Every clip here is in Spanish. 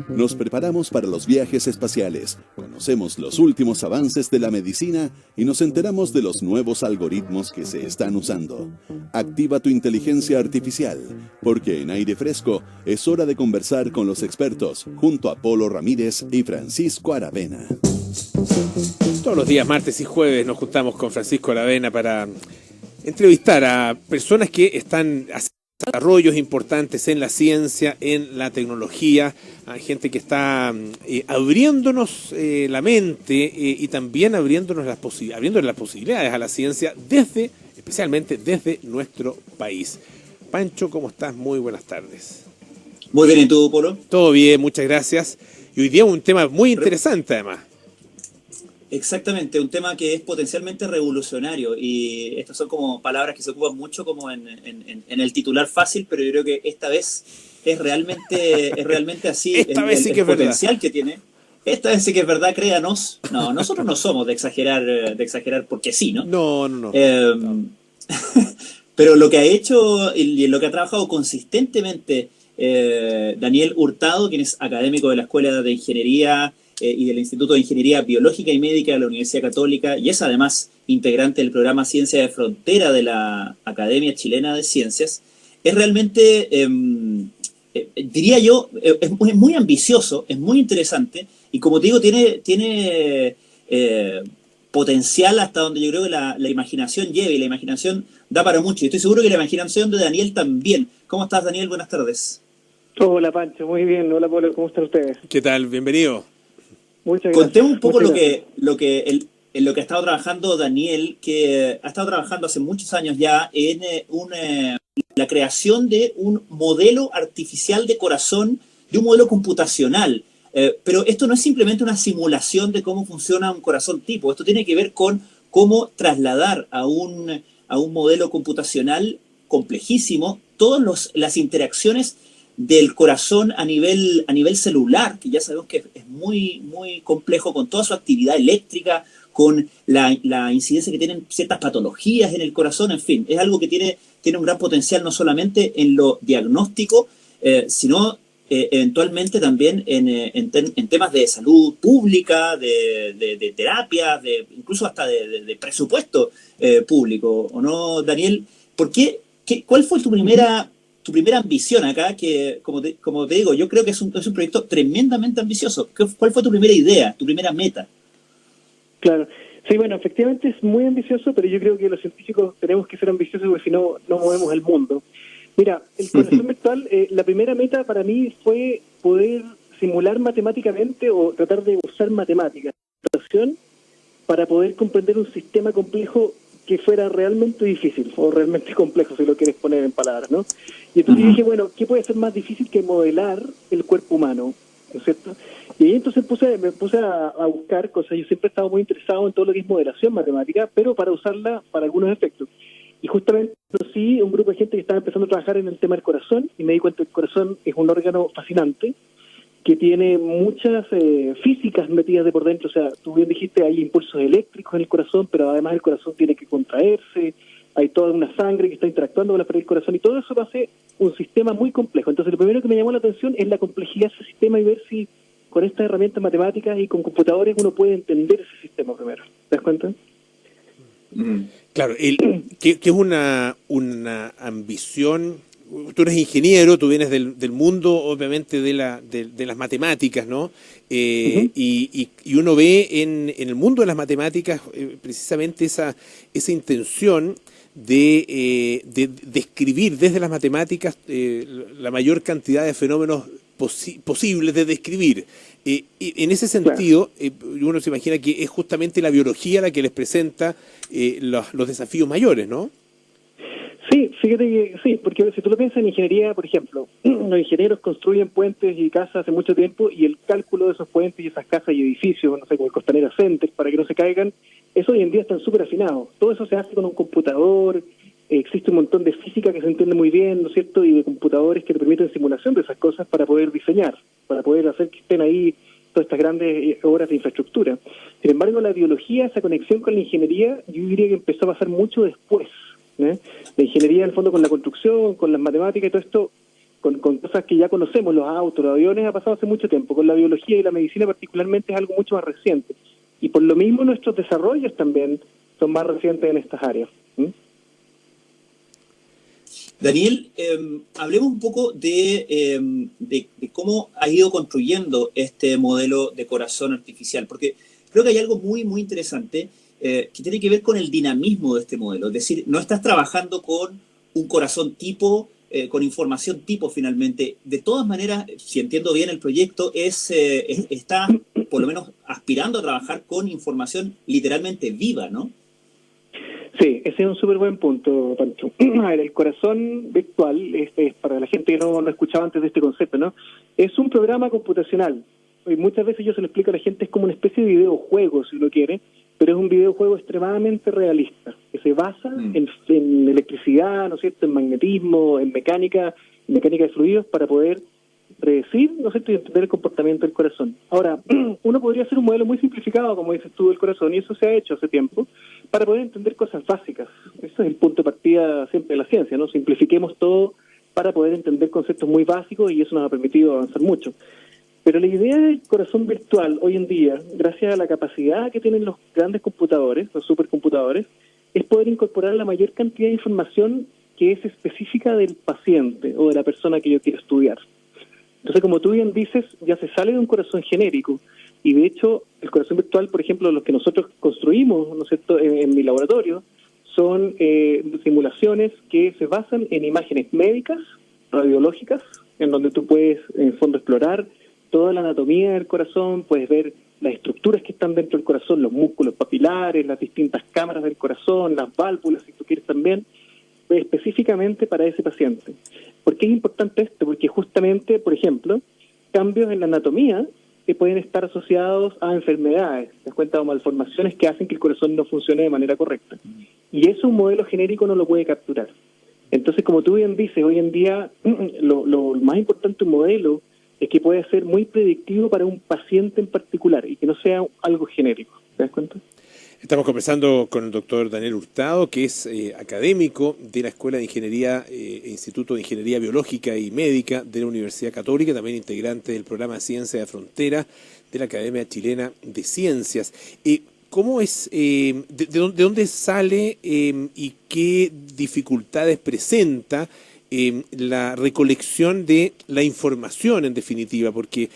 Nos preparamos para los viajes espaciales, conocemos los últimos avances de la medicina y nos enteramos de los nuevos algoritmos que se están usando. Activa tu inteligencia artificial, porque en Aire Fresco es hora de conversar con los expertos, junto a Polo Ramírez y Francisco Aravena. Todos los días, martes y jueves, nos juntamos con Francisco Aravena para entrevistar a personas que están haciendo desarrollos importantes en la ciencia, en la tecnología, a gente que está abriéndonos la mente y también abriéndonos las posibilidades a la ciencia, especialmente desde nuestro país. Pancho, ¿cómo estás? Muy buenas tardes. Muy bien, ¿y tú, Polo? Todo bien, muchas gracias. Y hoy día un tema muy interesante, además. Exactamente, un tema que es potencialmente revolucionario, y estas son como palabras que se ocupan mucho como en el titular fácil, pero yo creo que esta vez es realmente así. Esta vez sí que es verdad. El potencial que tiene. Esta vez sí que es verdad, créanos. No, nosotros no somos de exagerar porque sí, ¿no? No. Pero lo que ha hecho y lo que ha trabajado consistentemente Daniel Hurtado, quien es académico de la Escuela de Ingeniería y del Instituto de Ingeniería Biológica y Médica de la Universidad Católica, y es además integrante del programa Ciencia de Frontera de la Academia Chilena de Ciencias, es realmente, diría yo, es muy ambicioso, es muy interesante, y como te digo, tiene potencial hasta donde yo creo que la imaginación lleve, y la imaginación da para mucho, y estoy seguro que la imaginación de Daniel también. ¿Cómo estás, Daniel? Buenas tardes. Hola, Pancho, muy bien. Hola, Polo, ¿cómo están ustedes? ¿Qué tal? Bienvenido. Muchas gracias. Contemos un poco en lo que ha estado trabajando Daniel, que ha estado trabajando hace muchos años ya en la creación de un modelo artificial de corazón, de un modelo computacional. Pero esto no es simplemente una simulación de cómo funciona un corazón tipo. Esto tiene que ver con cómo trasladar a un modelo computacional complejísimo todas las interacciones del corazón a nivel celular, que ya sabemos que es muy, muy complejo, con toda su actividad eléctrica, con la incidencia que tienen ciertas patologías en el corazón, en fin, es algo que tiene un gran potencial no solamente en lo diagnóstico, sino eventualmente también en temas de salud pública, de terapias, incluso hasta de presupuesto público, ¿o no, Daniel? ¿Cuál fue tu primera ambición acá? Que, como te digo, yo creo que es un proyecto tremendamente ambicioso. ¿Cuál fue tu primera idea, tu primera meta? Claro. Sí, bueno, efectivamente es muy ambicioso, pero yo creo que los científicos tenemos que ser ambiciosos porque si no, no movemos el mundo. Mira, el corazón virtual, la primera meta para mí fue poder simular matemáticamente o tratar de usar matemáticas para poder comprender un sistema complejo que fuera realmente difícil o realmente complejo, si lo quieres poner en palabras, ¿no? Y entonces dije, bueno, ¿qué puede ser más difícil que modelar el cuerpo humano? ¿No es cierto? Y ahí entonces me puse a buscar cosas. Yo siempre he estado muy interesado en todo lo que es modelación matemática, pero para usarla para algunos efectos. Y justamente conocí un grupo de gente que estaba empezando a trabajar en el tema del corazón, y me di cuenta que el corazón es un órgano fascinante, que tiene muchas físicas metidas de por dentro. O sea, tú bien dijiste, hay impulsos eléctricos en el corazón, pero además el corazón tiene que contraerse, hay toda una sangre que está interactuando con la pared del corazón, y todo eso lo hace un sistema muy complejo. Entonces, lo primero que me llamó la atención es la complejidad de ese sistema, y ver si con estas herramientas matemáticas y con computadores uno puede entender ese sistema primero. ¿Te das cuenta? Claro, que es una ambición. Tú eres ingeniero, tú vienes del mundo, obviamente, de las matemáticas, ¿no? Y uno ve en el mundo de las matemáticas precisamente esa intención de describir desde las matemáticas la mayor cantidad de fenómenos posibles de describir. Y en ese sentido, uno se imagina que es justamente la biología la que les presenta los desafíos mayores, ¿no? Sí, fíjate que sí, porque si tú lo piensas en ingeniería, por ejemplo, los ingenieros construyen puentes y casas hace mucho tiempo, y el cálculo de esos puentes y esas casas y edificios, no sé, como el Costanera Center, para que no se caigan, eso hoy en día están súper afinados. Todo eso se hace con un computador, existe un montón de física que se entiende muy bien, ¿no es cierto?, y de computadores que te permiten simulación de esas cosas para poder diseñar, para poder hacer que estén ahí todas estas grandes obras de infraestructura. Sin embargo, la biología, esa conexión con la ingeniería, yo diría que empezó a pasar mucho después. La ingeniería, en el fondo, con la construcción, con las matemáticas y todo esto, con cosas que ya conocemos, los autos, los aviones, ha pasado hace mucho tiempo. Con la biología y la medicina particularmente es algo mucho más reciente. Y por lo mismo nuestros desarrollos también son más recientes en estas áreas. Daniel, hablemos un poco de cómo ha ido construyendo este modelo de corazón artificial, porque creo que hay algo muy, muy interesante que tiene que ver con el dinamismo de este modelo. Es decir, no estás trabajando con un corazón tipo, con información tipo finalmente. De todas maneras, si entiendo bien el proyecto, está por lo menos aspirando a trabajar con información literalmente viva, ¿no? Sí, ese es un súper buen punto, Pancho. A ver, el corazón virtual, para la gente que no escuchaba antes de este concepto, ¿no? Es un programa computacional. Y muchas veces yo se lo explico a la gente, es como una especie de videojuego, si uno quiere, pero es un videojuego extremadamente realista, que se basa en electricidad, ¿no es cierto?, en magnetismo, en mecánica de fluidos, para poder predecir, ¿no es cierto?, y entender el comportamiento del corazón. Ahora, uno podría hacer un modelo muy simplificado, como dices tú, del corazón, y eso se ha hecho hace tiempo, para poder entender cosas básicas. Ese es el punto de partida siempre de la ciencia, ¿no? Simplifiquemos todo para poder entender conceptos muy básicos, y eso nos ha permitido avanzar mucho. Pero la idea del corazón virtual hoy en día, gracias a la capacidad que tienen los grandes computadores, los supercomputadores, es poder incorporar la mayor cantidad de información que es específica del paciente o de la persona que yo quiero estudiar. Entonces, como tú bien dices, ya se sale de un corazón genérico, y de hecho el corazón virtual, por ejemplo, los que nosotros construimos, ¿no es cierto?, en mi laboratorio, son simulaciones que se basan en imágenes médicas, radiológicas, en donde tú puedes, en el fondo, explorar toda la anatomía del corazón, puedes ver las estructuras que están dentro del corazón, los músculos papilares, las distintas cámaras del corazón, las válvulas, si tú quieres también, específicamente para ese paciente. ¿Por qué es importante esto? Porque justamente, por ejemplo, cambios en la anatomía que pueden estar asociados a enfermedades, te das cuenta, o malformaciones que hacen que el corazón no funcione de manera correcta. Y eso un modelo genérico no lo puede capturar. Entonces, como tú bien dices, hoy en día lo más importante de un modelo es que puede ser muy predictivo para un paciente en particular y que no sea algo genérico. ¿Te das cuenta? Estamos conversando con el doctor Daniel Hurtado, que es académico de la Escuela de Ingeniería Instituto de Ingeniería Biológica y Médica de la Universidad Católica, también integrante del programa Ciencia de Frontera de la Academia Chilena de Ciencias. ¿Cómo es, de dónde sale y qué dificultades presenta la recolección de la información, en definitiva? Porque,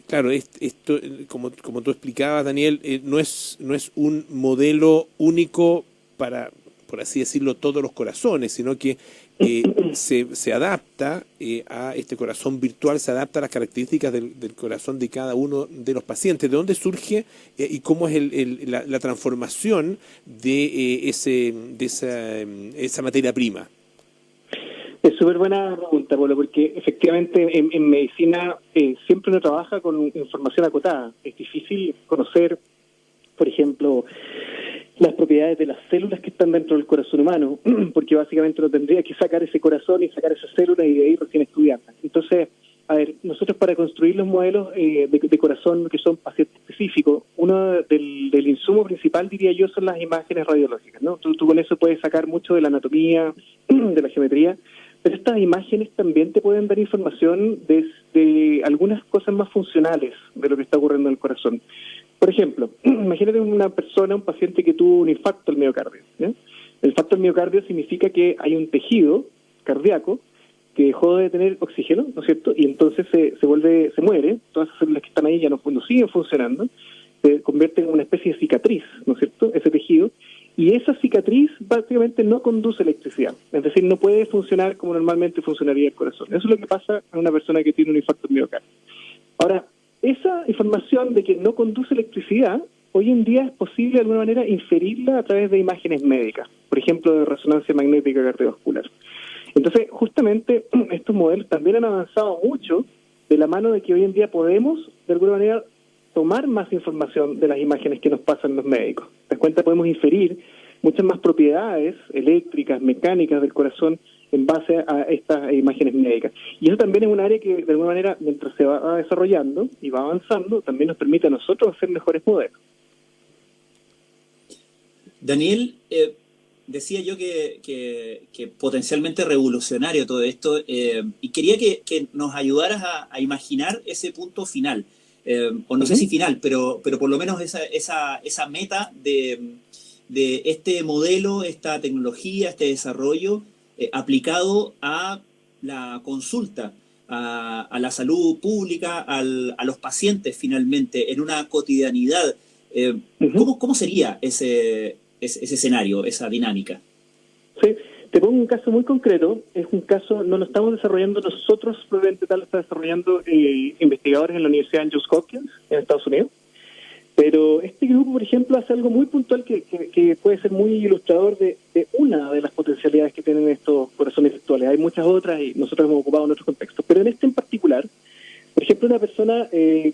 claro, esto, como tú explicabas, Daniel, no es un modelo único para, por así decirlo, todos los corazones, sino que se adapta a este corazón virtual, se adapta a las características del corazón de cada uno de los pacientes. ¿De dónde surge y cómo es la transformación de esa materia prima? Es súper buena pregunta, Pablo, porque efectivamente en medicina siempre uno trabaja con información acotada. Es difícil conocer, por ejemplo, las propiedades de las células que están dentro del corazón humano, porque básicamente uno tendría que sacar ese corazón y sacar esas células y de ahí recién estudiarlas. Entonces, a ver, nosotros para construir los modelos de corazón que son pacientes específicos, uno del insumo principal, diría yo, son las imágenes radiológicas, ¿no? Tú con eso puedes sacar mucho de la anatomía, de la geometría, pero estas imágenes también te pueden dar información de algunas cosas más funcionales de lo que está ocurriendo en el corazón. Por ejemplo, imagínate una persona, un paciente que tuvo un infarto al miocardio, ¿ya? El infarto al miocardio significa que hay un tejido cardíaco que dejó de tener oxígeno, ¿no es cierto? Y entonces se muere, todas las células que están ahí ya no siguen funcionando, se convierte en una especie de cicatriz, ¿no es cierto?, ese tejido, y esa cicatriz básicamente no conduce electricidad, es decir, no puede funcionar como normalmente funcionaría el corazón. Eso es lo que pasa a una persona que tiene un infarto al miocardio. Ahora, esa información de que no conduce electricidad, hoy en día es posible de alguna manera inferirla a través de imágenes médicas, por ejemplo, de resonancia magnética cardiovascular. Entonces, justamente, estos modelos también han avanzado mucho de la mano de que hoy en día podemos, de alguna manera, tomar más información de las imágenes que nos pasan los médicos. ¿Te das cuenta? Podemos inferir muchas más propiedades eléctricas, mecánicas del corazón en base a estas imágenes médicas. Y eso también es un área que, de alguna manera, mientras se va desarrollando y va avanzando, también nos permite a nosotros hacer mejores modelos. Daniel, decía yo que potencialmente revolucionario todo esto, y quería que nos ayudaras a imaginar ese punto final, o no sé si final, pero por lo menos esa meta de este modelo, esta tecnología, este desarrollo aplicado a la consulta, a la salud pública, a los pacientes finalmente, en una cotidianidad. ¿Cómo sería ese escenario, esa dinámica? Sí, te pongo un caso muy concreto. Es un caso, no lo estamos desarrollando nosotros, probablemente tal lo está desarrollando investigadores en la Universidad de Johns Hopkins, en Estados Unidos. Pero este grupo, por ejemplo, hace algo muy puntual que puede ser muy ilustrador de una de las potencialidades que tienen estos corazones virtuales. Hay muchas otras y nosotros hemos ocupado en otros contextos. Pero en este en particular, por ejemplo, una persona,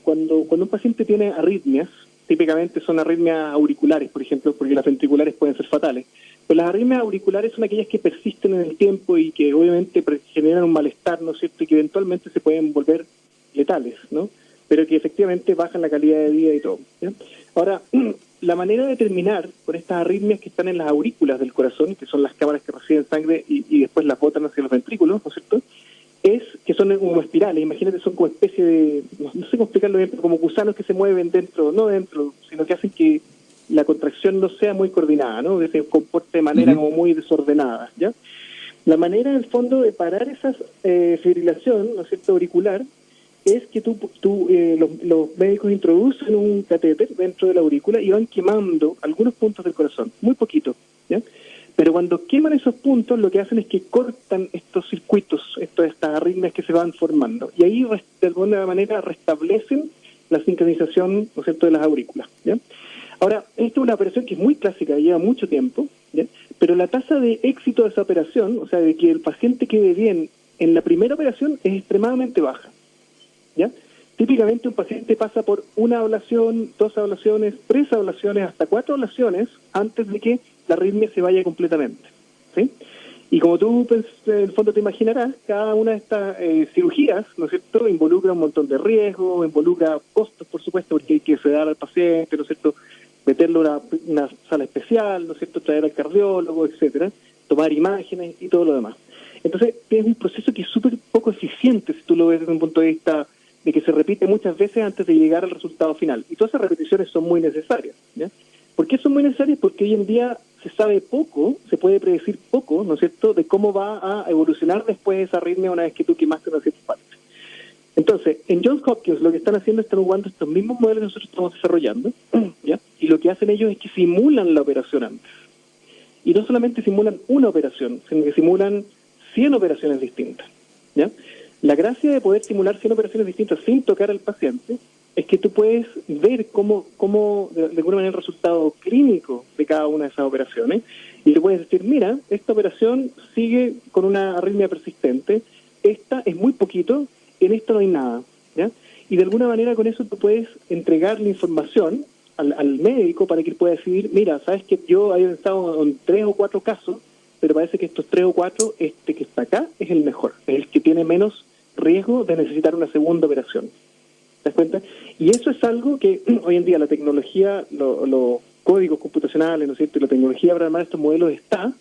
cuando un paciente tiene arritmias, típicamente son arritmias auriculares, por ejemplo, porque las ventriculares pueden ser fatales. Pero las arritmias auriculares son aquellas que persisten en el tiempo y que obviamente generan un malestar, ¿no es cierto?, y que eventualmente se pueden volver letales, ¿no?, pero que efectivamente bajan la calidad de vida y todo, ¿ya? Ahora, la manera de terminar con estas arritmias que están en las aurículas del corazón, que son las cámaras que reciben sangre y después las botan hacia los ventrículos, ¿no es cierto?, es que son como espirales. Imagínate, son como especie de, no sé cómo explicarlo bien, pero como gusanos que se mueven dentro, no dentro, sino que hacen que la contracción no sea muy coordinada, ¿no?, que se comporte de manera como muy desordenada, ¿ya? La manera, en el fondo, de parar esa fibrilación, ¿no es cierto?, auricular, es que los médicos introducen un catéter dentro de la aurícula y van quemando algunos puntos del corazón, muy poquito, ¿ya? Pero cuando queman esos puntos, lo que hacen es que cortan estos circuitos, estas arritmias que se van formando, y ahí de alguna manera restablecen la sincronización, ¿no es cierto?, de las aurículas, ¿ya? Ahora, esta es una operación que es muy clásica, lleva mucho tiempo, ¿ya?, pero la tasa de éxito de esa operación, o sea, de que el paciente quede bien en la primera operación, es extremadamente baja, ¿ya? Típicamente un paciente pasa por una ablación, 2 ablaciones, 3 ablaciones, hasta 4 ablaciones antes de que la arritmia se vaya completamente, ¿sí? Y como tú en el fondo te imaginarás, cada una de estas cirugías, ¿no es cierto?, involucra un montón de riesgos, involucra costos, por supuesto, porque hay que sedar al paciente, ¿no es cierto?, meterlo en una sala especial, ¿no es cierto?, traer al cardiólogo, etcétera, tomar imágenes y todo lo demás. Entonces, es un proceso que es súper poco eficiente si tú lo ves desde un punto de vista de que se repite muchas veces antes de llegar al resultado final. Y todas esas repeticiones son muy necesarias, ¿ya? ¿Por qué son muy necesarias? Porque hoy en día se sabe poco, se puede predecir poco, ¿no es cierto?, de cómo va a evolucionar después esa arritmia una vez que tú quemaste una cierta parte. Entonces, en Johns Hopkins lo que están haciendo es están jugando estos mismos modelos que nosotros estamos desarrollando, ¿ya? Y lo que hacen ellos es que simulan la operación antes. Y no solamente simulan una operación, sino que simulan 100 operaciones distintas, ¿ya? La gracia de poder simular 100 operaciones distintas sin tocar al paciente es que tú puedes ver cómo de alguna manera el resultado clínico de cada una de esas operaciones, y le puedes decir, mira, esta operación sigue con una arritmia persistente, esta es muy poquito, en esta no hay nada, ¿ya? Y de alguna manera con eso tú puedes entregar la información al médico para que él pueda decidir, mira, sabes que yo había estado en 3 o 4 casos, pero parece que estos 3 o 4, este que está acá es el mejor, es el que tiene menos riesgo de necesitar una segunda operación. ¿Te das cuenta? Y eso es algo que hoy en día la tecnología, los códigos computacionales, ¿no es cierto?, y la tecnología para armar estos modelos está,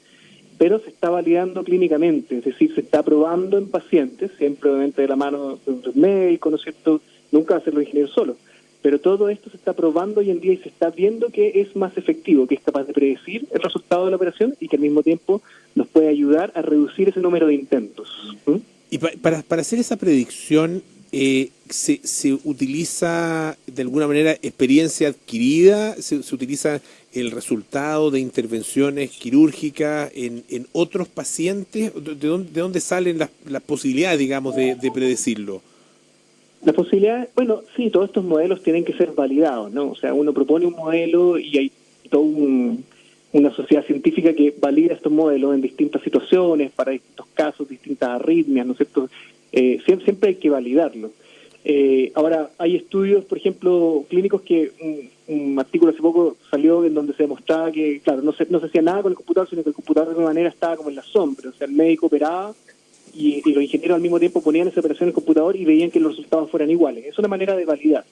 pero se está validando clínicamente, es decir, se está probando en pacientes, siempre obviamente de la mano de un médico, ¿no es cierto?, nunca va a ser los ingenieros solos, pero todo esto se está probando hoy en día y se está viendo que es más efectivo, que es capaz de predecir el resultado de la operación y que al mismo tiempo nos puede ayudar a reducir ese número de intentos. Y para hacer esa predicción, ¿se utiliza de alguna manera experiencia adquirida? ¿Se utiliza el resultado de intervenciones quirúrgicas en otros pacientes? ¿De dónde salen las posibilidades, digamos, de predecirlo? La posibilidad, bueno, sí, todos estos modelos tienen que ser validados, ¿no? O sea, uno propone un modelo y hay toda una sociedad científica que valida estos modelos en distintas situaciones, para distintos casos, distintas arritmias, ¿no es cierto? Siempre hay que validarlo. Ahora, hay estudios, por ejemplo, clínicos que un artículo hace poco salió en donde se demostraba que, claro, no se hacía nada con el computador, sino que el computador de alguna manera estaba como en la sombra. O sea, el médico operaba y los ingenieros al mismo tiempo ponían esa operación en el computador y veían que los resultados fueran iguales. Es una manera de validar.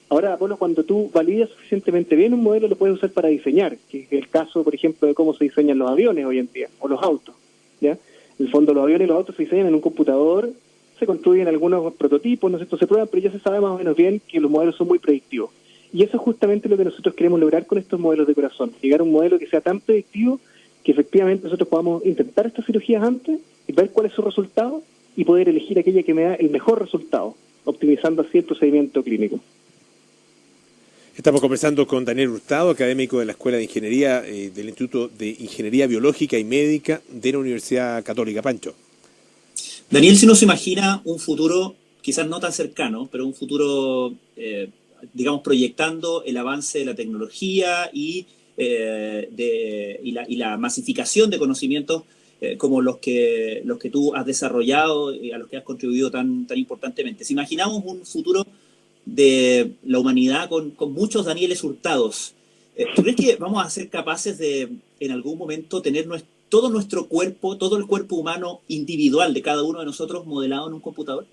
Ahora, Polo, cuando tú validas suficientemente bien un modelo, lo puedes usar para diseñar, que es el caso, por ejemplo, de cómo se diseñan los aviones hoy en día, o los autos, ¿ya? En el fondo, los aviones y los autos se diseñan en un computador, se construyen algunos prototipos, ¿no es cierto?, se prueban, pero ya se sabe más o menos bien que los modelos son muy predictivos. Y eso es justamente lo que nosotros queremos lograr con estos modelos de corazón, llegar a un modelo que sea tan predictivo que efectivamente nosotros podamos intentar estas cirugías antes y ver cuál es su resultado y poder elegir aquella que me da el mejor resultado, optimizando así el procedimiento clínico. Estamos conversando con Daniel Hurtado, académico de la Escuela de Ingeniería del Instituto de Ingeniería Biológica y Médica de la Universidad Católica. Pancho. Daniel, si uno se imagina un futuro, quizás no tan cercano, pero un futuro, digamos, proyectando el avance de la tecnología y la masificación de conocimientos como los que tú has desarrollado y a los que has contribuido tan importantemente. Si imaginamos un futuro de la humanidad con muchos Danieles Hurtados, ¿tú crees que vamos a ser capaces de, en algún momento, tener todo nuestro cuerpo, todo el cuerpo humano individual de cada uno de nosotros modelado en un computador?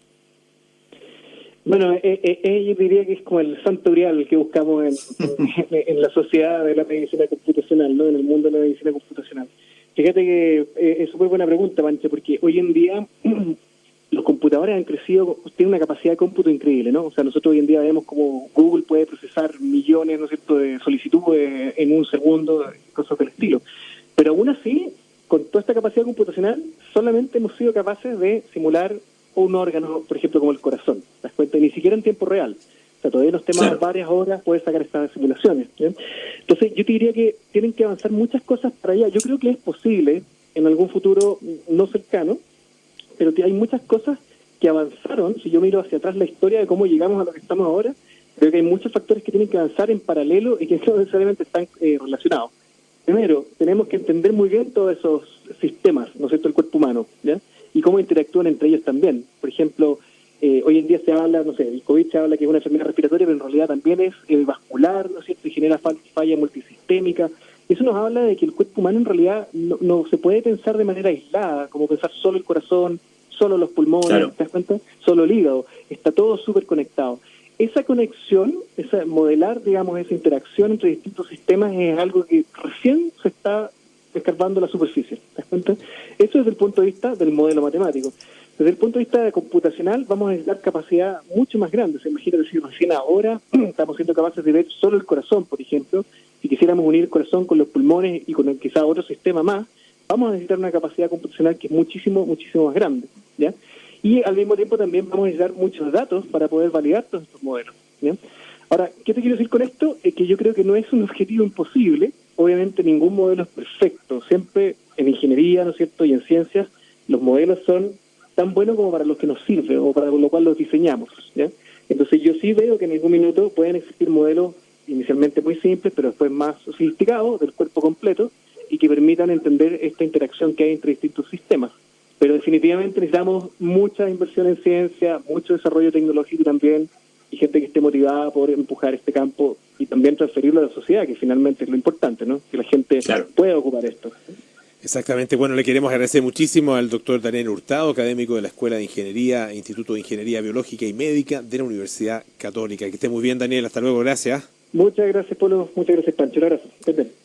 Bueno, yo diría que es como el santo grial que buscamos en la sociedad de la medicina computacional, ¿no? En el mundo de la medicina computacional. Fíjate que es súper buena pregunta, Pancho, porque hoy en día los computadores han crecido, tienen una capacidad de cómputo increíble, ¿no? O sea, nosotros hoy en día vemos como Google puede procesar millones, ¿no es cierto?, de solicitudes en un segundo, cosas del estilo. Pero aún así, con toda esta capacidad computacional, solamente hemos sido capaces de simular un órgano, por ejemplo, como el corazón. ¿Te das cuenta? Ni siquiera en tiempo real. O sea, todavía nos tenemos varias horas poder sacar estas simulaciones, ¿bien? Entonces, yo te diría que tienen que avanzar muchas cosas para allá. Yo creo que es posible en algún futuro no cercano, pero hay muchas cosas que avanzaron. Si yo miro hacia atrás la historia de cómo llegamos a lo que estamos ahora, creo que hay muchos factores que tienen que avanzar en paralelo y que no necesariamente están relacionados. Primero, tenemos que entender muy bien todos esos sistemas, ¿no es cierto?, el cuerpo humano, ¿ya? Y cómo interactúan entre ellos también. Por ejemplo, hoy en día se habla, no sé, el COVID se habla que es una enfermedad respiratoria, pero en realidad también es vascular, ¿no es cierto?, y genera falla multisistémica. Eso nos habla de que el cuerpo humano en realidad no se puede pensar de manera aislada, como pensar solo el corazón, solo los pulmones, claro. ¿Te das cuenta? Solo el hígado. Está todo súper conectado. Esa conexión, modelar, digamos, esa interacción entre distintos sistemas es algo que recién se está escarbando la superficie. ¿Te das cuenta? Eso desde el punto de vista del modelo matemático. Desde el punto de vista computacional vamos a necesitar capacidad mucho más grande. Se imagina decir, recién ahora estamos siendo capaces de ver solo el corazón, por ejemplo. Si quisiéramos unir el corazón con los pulmones y con quizá otro sistema más, vamos a necesitar una capacidad computacional que es muchísimo más grande, ¿ya? Y al mismo tiempo también vamos a necesitar muchos datos para poder validar todos estos modelos, ¿ya? Ahora, ¿qué te quiero decir con esto? Es que yo creo que no es un objetivo imposible. Obviamente ningún modelo es perfecto. Siempre en ingeniería, ¿no es cierto?, y en ciencias, los modelos son tan buenos como para los que nos sirve o para lo cual los diseñamos, ¿ya? Entonces yo sí veo que en algún minuto pueden existir modelos inicialmente muy simples, pero después más sofisticados del cuerpo completo y que permitan entender esta interacción que hay entre distintos sistemas. Pero definitivamente necesitamos mucha inversión en ciencia, mucho desarrollo tecnológico también, y gente que esté motivada por empujar este campo y también transferirlo a la sociedad, que finalmente es lo importante, ¿no? Que la gente pueda ocupar esto. Exactamente. Bueno, le queremos agradecer muchísimo al doctor Daniel Hurtado, académico de la Escuela de Ingeniería, Instituto de Ingeniería Biológica y Médica de la Universidad Católica. Que esté muy bien, Daniel. Hasta luego. Gracias. Muchas gracias, Polo. Muchas gracias, Pancho. Un abrazo.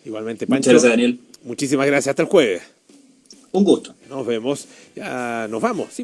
Igualmente, Pancho. Muchas gracias, Daniel. Muchísimas gracias. Hasta el jueves. Un gusto. Nos vemos. Ya nos vamos. Sí.